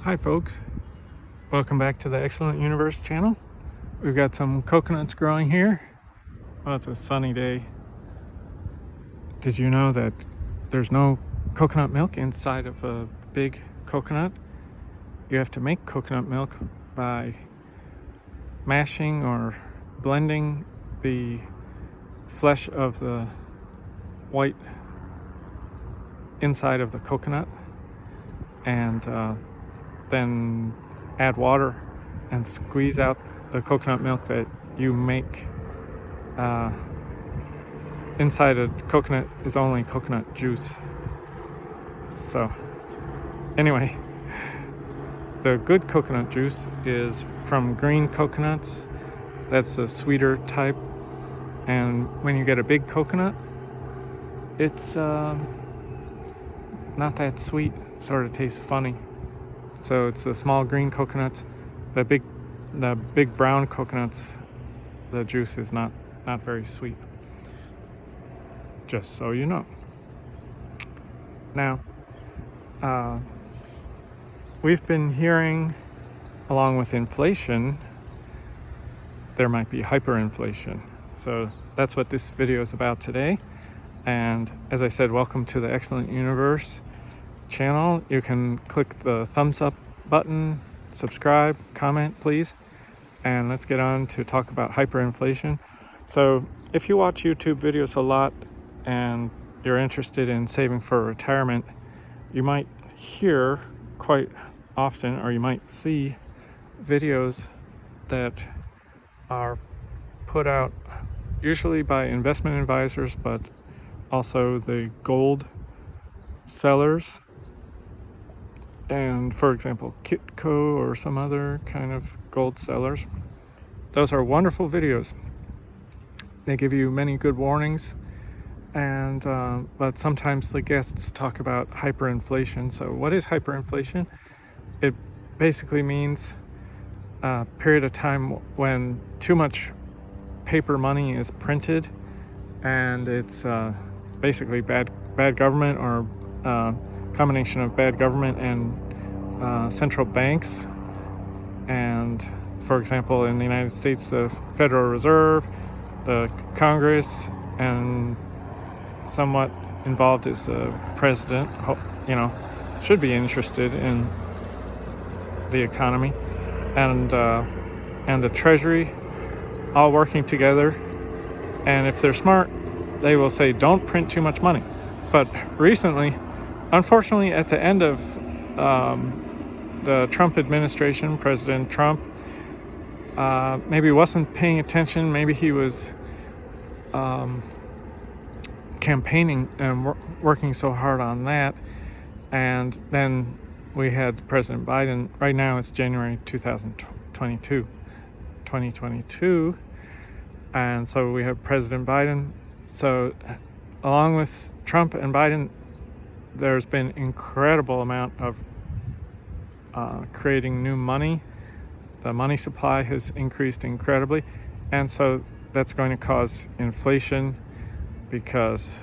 Hi folks, welcome back to the Excellent Universe channel. We've got some coconuts growing here. Well, it's a sunny day. Did you know that there's no coconut milk inside of a big coconut? You have to make coconut milk by mashing or blending the flesh of the white inside of the coconut and then add water and squeeze out the coconut milk that you make. Inside a coconut is only coconut juice. So anyway, the good coconut juice is from green coconuts. That's a sweeter type. And when you get a big coconut, it's not that sweet, sort of tastes funny. So it's the small green coconuts. The big brown coconuts, the juice is not very sweet. Just so you know. Now, we've been hearing, along with inflation, there might be hyperinflation. So that's what this video is about today. And as I said, welcome to the Excellent Universe channel. You can click the thumbs up button, subscribe, comment please, and let's get on to talk about hyperinflation. So if you watch YouTube videos a lot and you're interested in saving for retirement, you might hear quite often, or you might see videos that are put out usually by investment advisors, but also the gold sellers, and for example Kitco or some other kind of gold sellers. Those are wonderful videos. They give you many good warnings, and but sometimes the guests talk about hyperinflation. So what is hyperinflation? It basically means a period of time when too much paper money is printed, and it's basically bad government, or combination of bad government and central banks. And for example, in the United States, the Federal Reserve, the Congress, and somewhat involved is the president, should be interested in the economy, and the Treasury, all working together. And if they're smart, they will say don't print too much money. But recently, unfortunately, at the end of the Trump administration, President Trump maybe wasn't paying attention. Maybe he was campaigning and working so hard on that. And then we had President Biden. Right now it's January 2022. And so we have President Biden. So along with Trump and Biden, there's been incredible amount of creating new money. The money supply has increased incredibly, and so that's going to cause inflation, because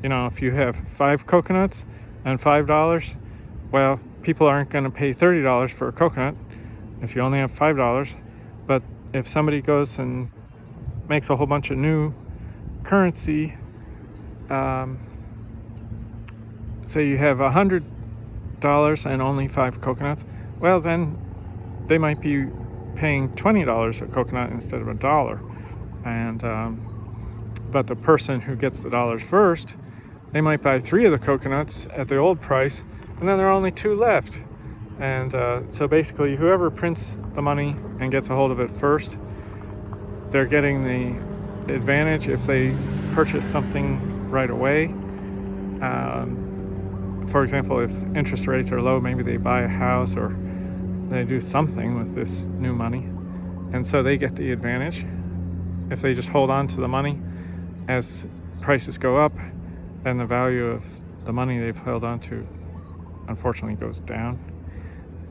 if you have 5 coconuts and $5, well, people aren't going to pay $30 for a coconut if you only have $5. But if somebody goes and makes a whole bunch of new currency, say you have $100 and only 5 coconuts, well, then they might be paying $20 a coconut instead of $1. And but the person who gets the dollars first, they might buy 3 of the coconuts at the old price, and then there are only 2 left. And so basically, whoever prints the money and gets a hold of it first, they're getting the advantage if they purchase something right away. For example, if interest rates are low, maybe they buy a house or they do something with this new money, and so they get the advantage. If they just hold on to the money, as prices go up, then the value of the money they've held on to unfortunately goes down.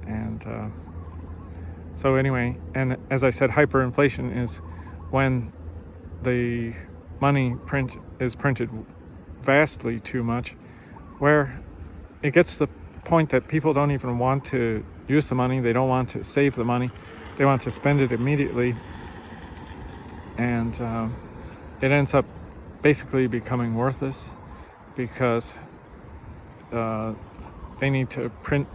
And so anyway, and as I said, hyperinflation is when the money is printed vastly too much, where it gets point that people don't even want to use the money. They don't want to save the money. They want to spend it immediately. And it ends up basically becoming worthless because they need to print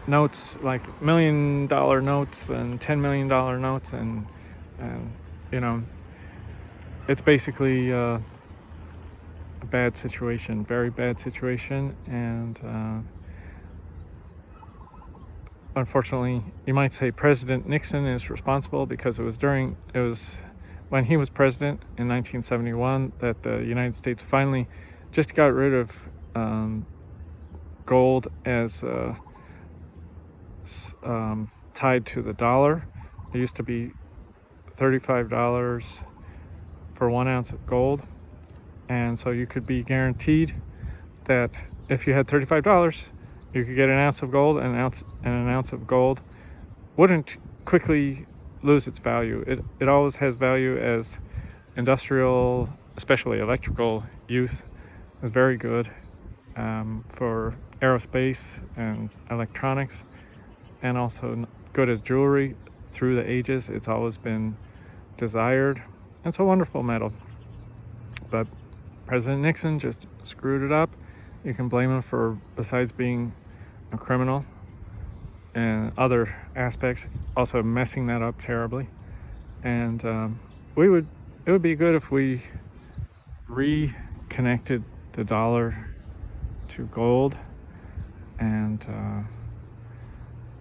notes, like $1 million notes and $10 million notes, and you know, it's basically a bad situation, very bad situation. And unfortunately, you might say President Nixon is responsible, because it was when he was president in 1971 that the United States finally just got rid of gold as tied to the dollar. It used to be $35 for 1 ounce of gold, and so you could be guaranteed that if you had $35, you could get an ounce of gold, and an ounce of gold wouldn't quickly lose its value. It always has value as industrial, especially electrical use, is very good for aerospace and electronics, and also good as jewelry. Through the ages, it's always been desired. It's a wonderful metal, but President Nixon just screwed it up. You can blame him for, besides being a criminal and other aspects, also messing that up terribly. And it would be good if we reconnected the dollar to gold, and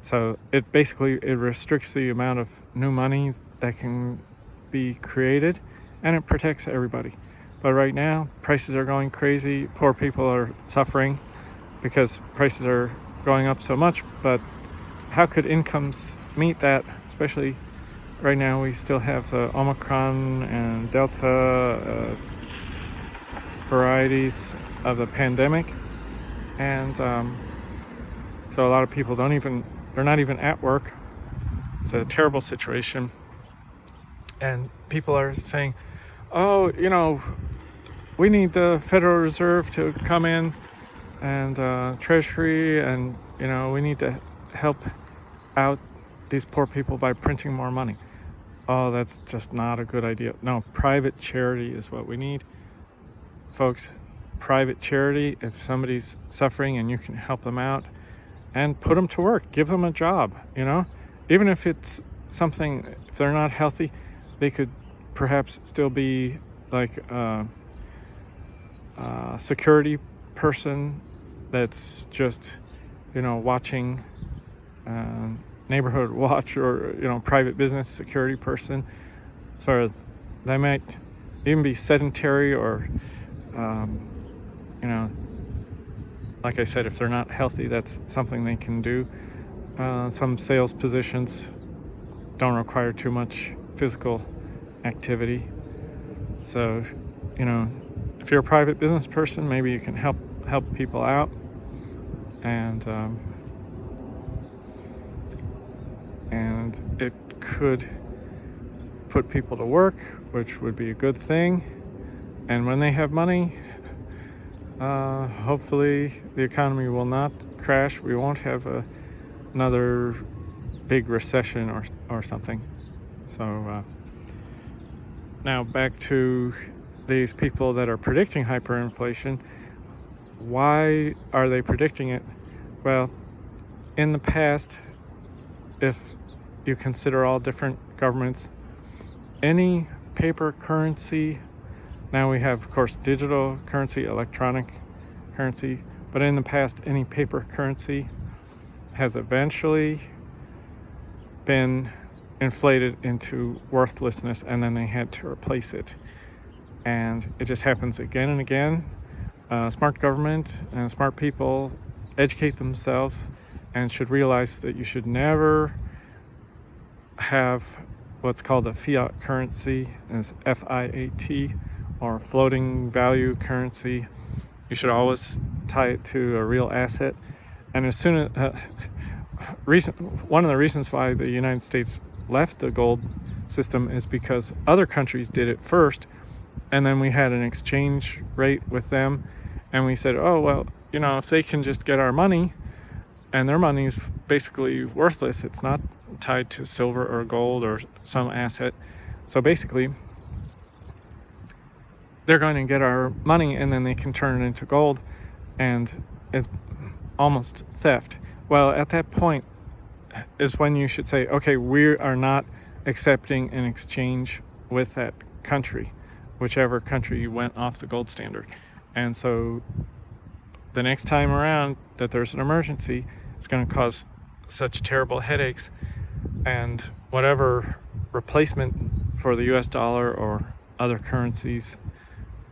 so it restricts the amount of new money that can be created, and it protects everybody. But right now, prices are going crazy. Poor people are suffering because prices are going up so much. But how could incomes meet that? Especially right now, we still have the Omicron and Delta varieties of the pandemic, and so a lot of people they're not even at work. It's a terrible situation, and people are saying, oh, we need the Federal Reserve to come in, and Treasury, and we need to help out these poor people by printing more money. Oh, that's just not a good idea. No, private charity is what we need, folks. Private charity. If somebody's suffering and you can help them out and put them to work, give them a job, even if it's something, if they're not healthy, they could perhaps still be like a security person that's just watching neighborhood watch, or private business security person. So they might even be sedentary, or like I said, if they're not healthy, that's something they can do. Some sales positions don't require too much physical activity. So, if you're a private business person, maybe you can help people out, and it could put people to work, which would be a good thing. And when they have money, hopefully the economy will not crash. We won't have another big recession or something. So now back to these people that are predicting hyperinflation. Why are they predicting it? Well, in the past, if you consider all different governments, any paper currency, now we have, of course, digital currency, electronic currency, but in the past, any paper currency has eventually been inflated into worthlessness, and then they had to replace it. And it just happens again and again. Smart government and smart people educate themselves and should realize that you should never have what's called a fiat currency, as FIAT, or floating value currency. You should always tie it to a real asset. And as soon as one of the reasons why the United States left the gold system is because other countries did it first, and then we had an exchange rate with them, and we said, oh well, if they can just get our money, and their money's basically worthless, it's not tied to silver or gold or some asset. So basically, they're going to get our money and then they can turn it into gold, and it's almost theft. Well, at that point is when you should say, okay, we are not accepting an exchange with that country, whichever country went off the gold standard. And so the next time around that there's an emergency, it's going to cause such terrible headaches, and whatever replacement for the US dollar or other currencies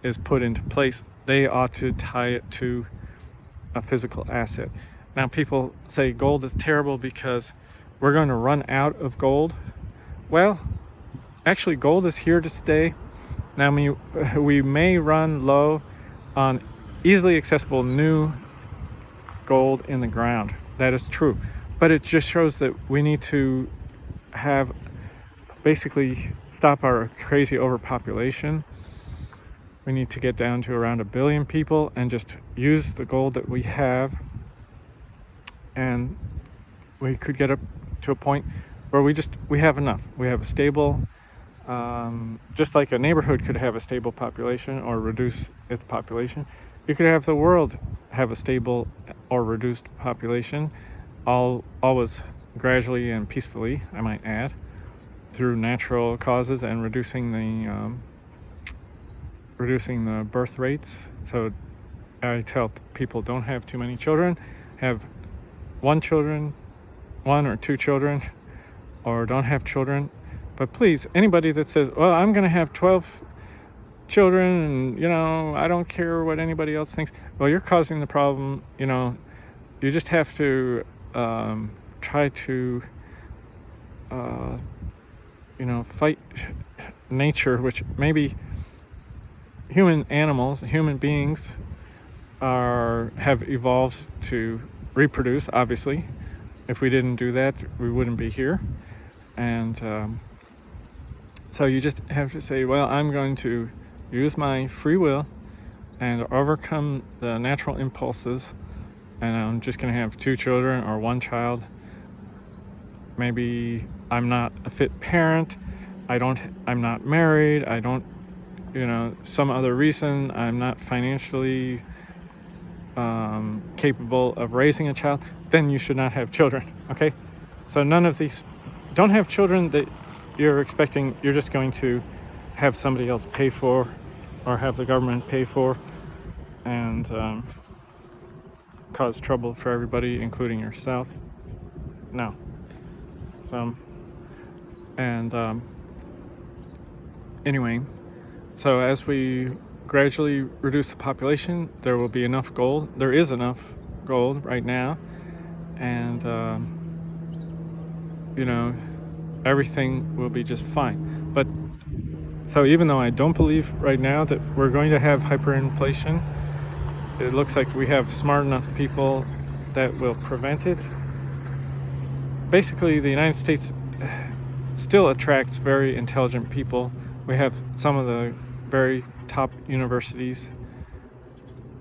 is put into place, they ought to tie it to a physical asset. Now, people say gold is terrible because we're going to run out of gold. Well, actually, gold is here to stay. Now, we may run low on easily accessible new gold in the ground. That is true. But it just shows that we need to have basically stop our crazy overpopulation. We need to get down to around 1 billion people and just use the gold that we have. And we could get up to a point where we have enough. We have a stable, just like a neighborhood could have a stable population or reduce its population, you could have the world have a stable or reduced population, always gradually and peacefully, I might add, through natural causes and reducing the birth rates. So I tell people, don't have too many children, have one or two children, or don't have children. But please, anybody that says, well, I'm going to have 12 children and, I don't care what anybody else thinks, well, you're causing the problem. You just have to try to fight nature, which maybe human beings have evolved to reproduce. Obviously, if we didn't do that, we wouldn't be here. And so you just have to say, well, I'm going to use my free will and overcome the natural impulses, and I'm just going to have 2 children or 1 child. Maybe I'm not a fit parent, I'm not married, I don't, some other reason, I'm not financially capable of raising a child, then you should not have children. Okay, so none of these, don't have children that you're expecting you're just going to have somebody else pay for or have the government pay for, and cause trouble for everybody, including yourself. No. Anyway, so as we gradually reduce the population, there will be enough gold. There is enough gold right now, and everything will be just fine. But so even though I don't believe right now that we're going to have hyperinflation, it looks like we have smart enough people that will prevent it. Basically, the United States still attracts very intelligent people. We have some of the very top universities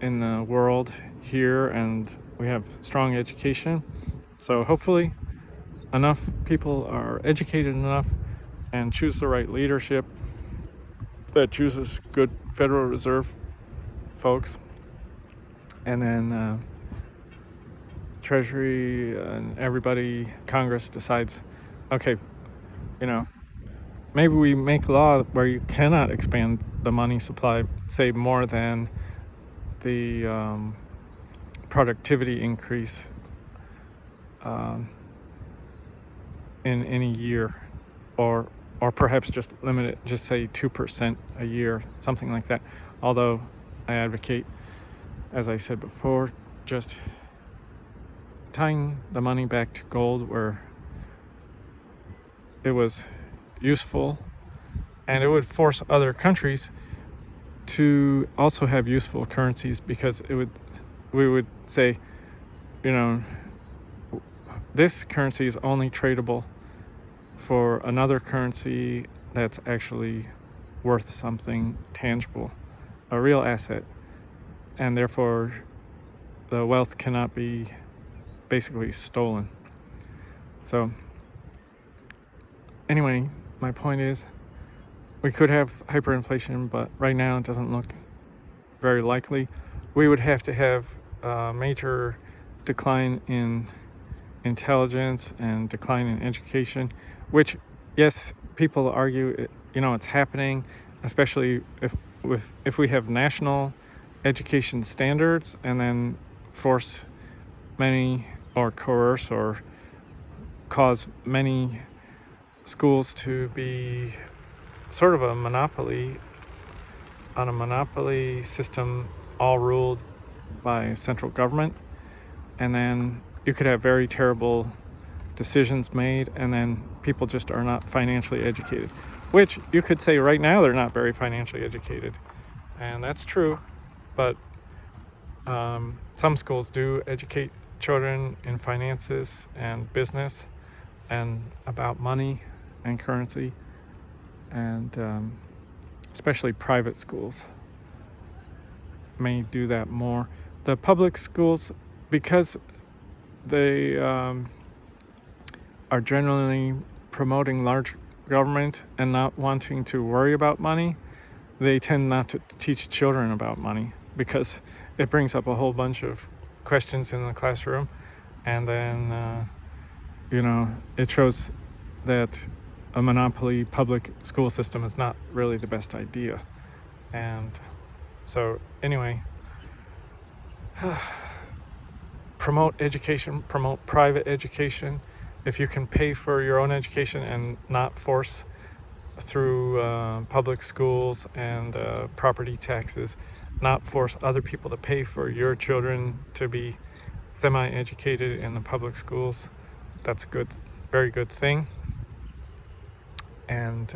in the world here, and we have strong education. So hopefully enough people are educated enough and choose the right leadership that chooses good Federal Reserve folks, and then Treasury and everybody, Congress decides, okay, maybe we make law where you cannot expand the money supply, say, more than the productivity increase in any year, or perhaps just limit it, just say 2% a year, something like that. Although I advocate, as I said before, just tying the money back to gold where it was useful, and it would force other countries to also have useful currencies, because we would say, this currency is only tradable for another currency that's actually worth something tangible, a real asset, and therefore the wealth cannot be basically stolen. So anyway, my point is we could have hyperinflation, but right now it doesn't look very likely. We would have to have a major decline in intelligence and decline in education, which, yes, people argue, it's happening, especially if we have national education standards and then force many or coerce or cause many schools to be sort of a monopoly system, all ruled by central government, and then you could have very terrible decisions made, and then people just are not financially educated, which you could say right now they're not very financially educated, and that's true, but some schools do educate children in finances and business and about money and currency, and especially private schools may do that more. The public schools, because they are generally promoting large government and not wanting to worry about money, they tend not to teach children about money because it brings up a whole bunch of questions in the classroom, and then it shows that a monopoly public school system is not really the best idea. And so anyway, promote education, promote private education. If you can pay for your own education and not force through public schools and property taxes, not force other people to pay for your children to be semi-educated in the public schools, that's a good, very good thing. And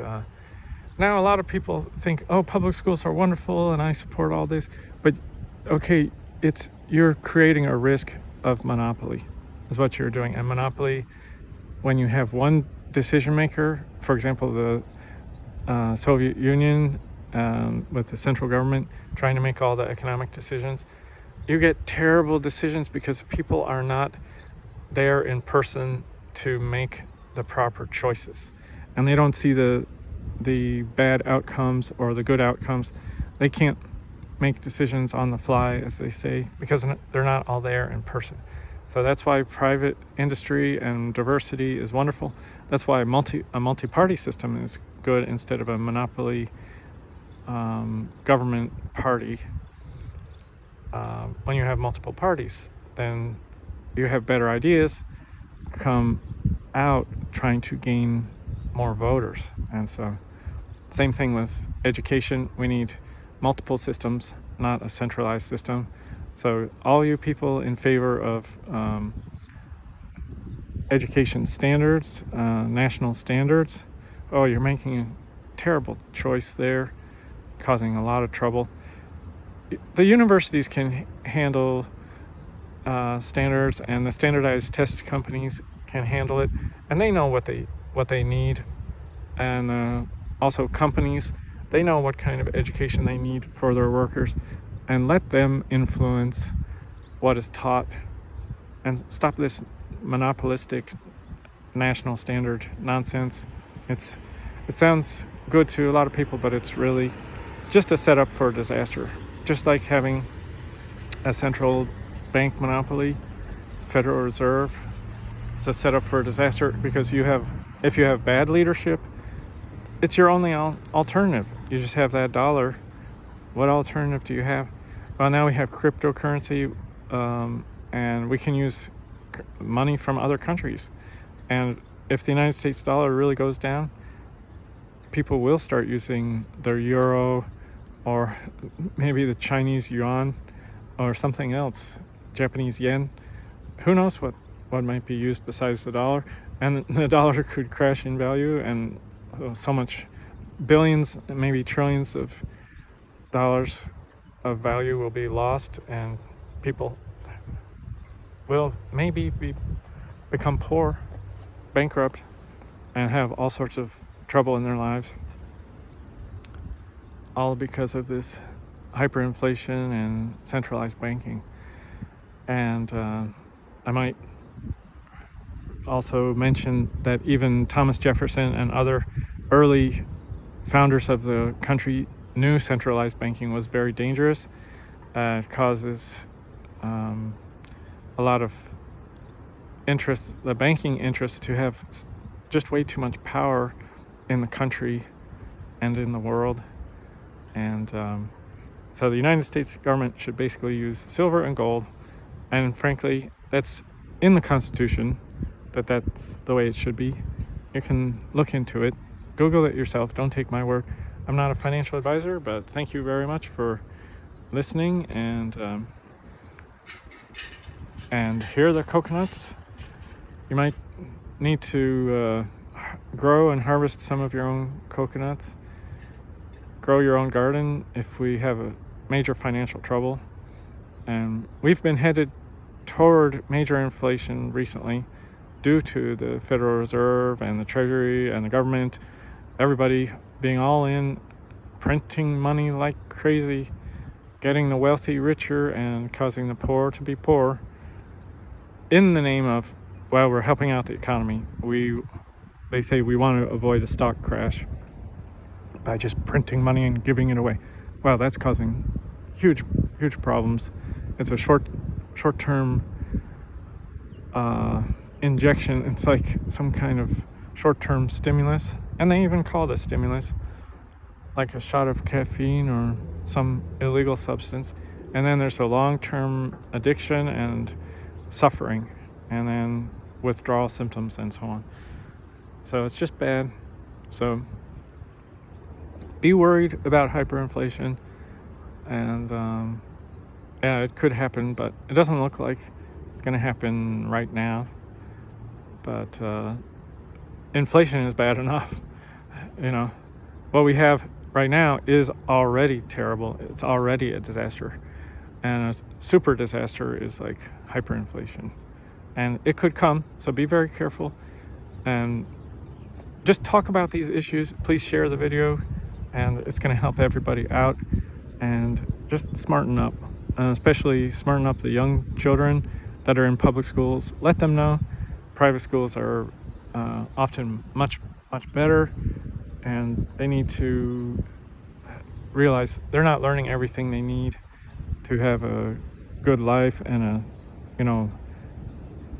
now a lot of people think, oh, public schools are wonderful and I support all this, but okay, you're creating a risk of monopoly is what you're doing. And monopoly, when you have one decision maker, for example, the Soviet Union with the central government trying to make all the economic decisions, you get terrible decisions because people are not there in person to make the proper choices, and they don't see the bad outcomes or the good outcomes. They can't make decisions on the fly, as they say, because they're not all there in person. So that's why private industry and diversity is wonderful. That's why a multi-party system is good instead of a monopoly government party. When you have multiple parties, then you have better ideas come out trying to gain more voters. And so same thing with education. We need multiple systems, not a centralized system. So all you people in favor of education standards, national standards, oh, you're making a terrible choice there, causing a lot of trouble. The universities can handle standards, and the standardized test companies can handle it, and they know what they need. And also companies, they know what kind of education they need for their workers, and let them influence what is taught, and stop this monopolistic national standard nonsense. It sounds good to a lot of people, but it's really just a setup for disaster. Just like having a central bank monopoly, Federal Reserve, it's a setup for disaster, because if you have bad leadership, it's your only alternative. You just have that dollar. What alternative do you have? Well, now we have cryptocurrency, and we can use money from other countries. And if the United States dollar really goes down, people will start using their euro, or maybe the Chinese yuan, or something else, Japanese yen. Who knows what might be used besides the dollar? And the dollar could crash in value, and so much, billions, maybe trillions of dollars of value will be lost, and people will maybe become poor, bankrupt, and have all sorts of trouble in their lives, all because of this hyperinflation and centralized banking. And I might also mention that even Thomas Jefferson and other early founders of the country knew centralized banking was very dangerous. It causes a lot of interest, the banking interest, to have just way too much power in the country and in the world. And so the United States government should basically use silver and gold, and frankly that's in the Constitution, that that's the way it should be. You can look into it, Google it yourself, don't take my word. I'm not a financial advisor, but thank you very much for listening. And here are the coconuts. You might need to grow and harvest some of your own coconuts. Grow your own garden if we have a major financial trouble. And we've been headed toward major inflation recently due to the Federal Reserve and the Treasury and the government, everybody being all in, printing money like crazy, getting the wealthy richer and causing the poor to be poor, in the name of, well, we're helping out the economy. They say we want to avoid a stock crash by just printing money and giving it away. Well, that's causing huge problems. It's a short-term injection. It's like some kind of short-term stimulus, and they even call it a stimulus, like a shot of caffeine or some illegal substance. And then there's a long-term addiction and suffering, and then withdrawal symptoms and so on. So it's just bad. So be worried about hyperinflation, and yeah, it could happen, but it doesn't look like it's going to happen right now. But inflation is bad enough. What we have right now is already terrible. It's already a disaster, and a super disaster is like hyperinflation, and it could come. So be very careful and just talk about these issues. Please share the video, and it's going to help everybody out. And just smarten up, especially smarten up the young children that are in public schools. Let them know private schools are often much better, and they need to realize they're not learning everything they need to have a good life and a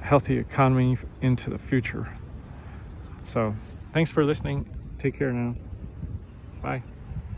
healthy economy into the future. So thanks for listening. Take care now. Bye.